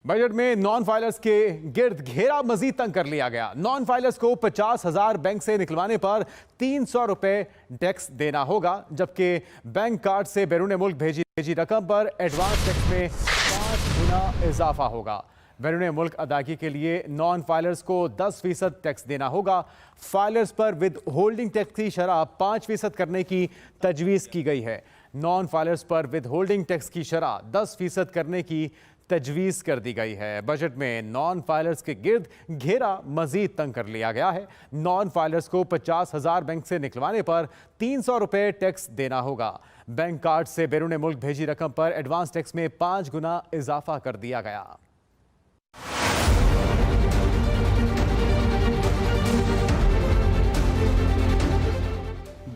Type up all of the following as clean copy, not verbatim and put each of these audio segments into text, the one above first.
Budget में non filers के गिर्द घेरा मजीद तंग कर लिया गया। नॉन फाइलर्स को 50,000 बैंक से निकलवाने पर 300 रुपए टैक्स देना होगा, जबकि बैंक कार्ड से बैरून मुल्क भेजी रकम पर एडवांस टैक्स में 5 गुना इजाफा होगा। बैरून मुल्क अदायगी के लिए नॉन फाइलर्स को 10% टैक्स देना होगा। फाइलर्स पर विद होल्डिंग टैक्स की शरह 5% करने की तजवीज़ की गई है। नॉन फाइलर्स पर विद होल्डिंग टैक्स की शरह 10% करने की तजवीज़ कर दी गई है। बजट में नॉन फाइलर्स के गिर्द घेरा मजीद तंग कर लिया गया है। नॉन फाइलर्स को 50,000 बैंक से निकलवाने पर 300 रुपए टैक्स देना होगा। बैंक कार्ड से बैरून मुल्क भेजी रकम पर एडवांस टैक्स में 5 गुना इजाफा कर दिया गया।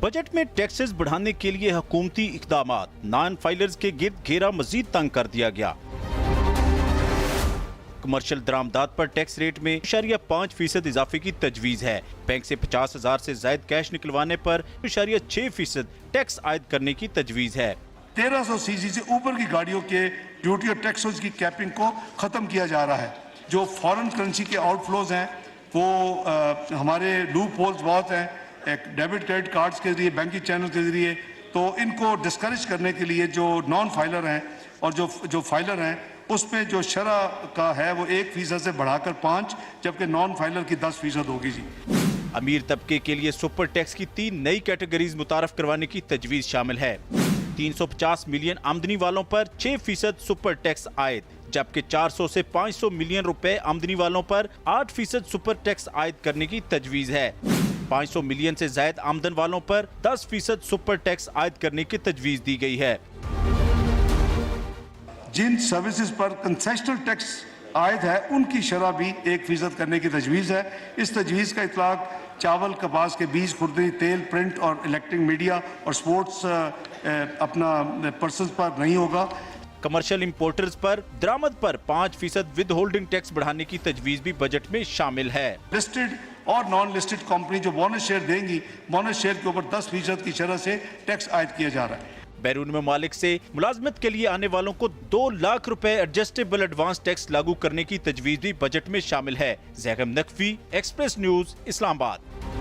बजट में टैक्सेस बढ़ाने के लिए हुकूमती इक़दामात, नॉन फाइलर्स के गिर्द घेरा मजीद तंग कर दिया गया। कमर्शियल दरामदात पर टैक्स रेट में 5% इजाफे की तजवीज़ है। बैंक से 50,000 से जायद कैश निकलवाने पर 6% टैक्स आयद करने की तजवीज़ है। 1300 सीसी से ऊपर की गाड़ियों के ड्यूटी और टैक्सेस की कैपिंग को खत्म किया जा रहा है। जो फॉरेन करेंसी के आउटफ्लोज हैं वो हमारे लूप होल्स बहुत हैं, एक डेबिट क्रेडिट कार्ड्स के जरिए, बैंकिंग चैनल के जरिए, तो इनको डिस्करेज करने के लिए जो नॉन फाइलर हैं और जो फाइलर हैं उसमें जो शरह का है वो 1% से बढ़ाकर 5, जबकि नॉन फाइलर की 10% होगी जी। अमीर तबके के लिए सुपर टैक्स की 3 नई कैटेगरीज मुतारफ करवाने की तजवीज़ शामिल है। 350 मिलियन आमदनी वालों पर 6% सुपर टैक्स आयद, जबकि 400 से 500 मिलियन रुपए आमदनी वालों पर 8% सुपर टैक्स आयद करने की तजवीज़ है। 500 मिलियन से ज्यादा आमदन वालों पर 10% सुपर टैक्स आयद करने की तजवीज़ दी गई है। जिन सर्विसेज पर कंसेशनल टैक्स आयद है उनकी शरह भी 1% करने की तजवीज़ है। इस तजवीज़ का इतलाक चावल, कपास के बीज, खुर्दनी तेल, प्रिंट और इलेक्ट्रिक मीडिया और स्पोर्ट्स अपना पर्सन पर नहीं होगा। कमर्शियल इंपोर्टर्स पर दरामद पर 5% विद होल्डिंग टैक्स बढ़ाने की तजवीज़ भी बजट में शामिल है। लिस्टेड और नॉन लिस्टेड कंपनी जो बोनस शेयर देंगी, बोनस शेयर के ऊपर 10% की शरह से टैक्स आयद किया जा रहा है। बैरून ममालिक से मुलाजमत के लिए आने वालों को 2 लाख रुपए एडजस्टेबल एडवांस टैक्स लागू करने की तजवीज़ भी बजट में शामिल है। Zaigham Naqvi, express news, Islamabad.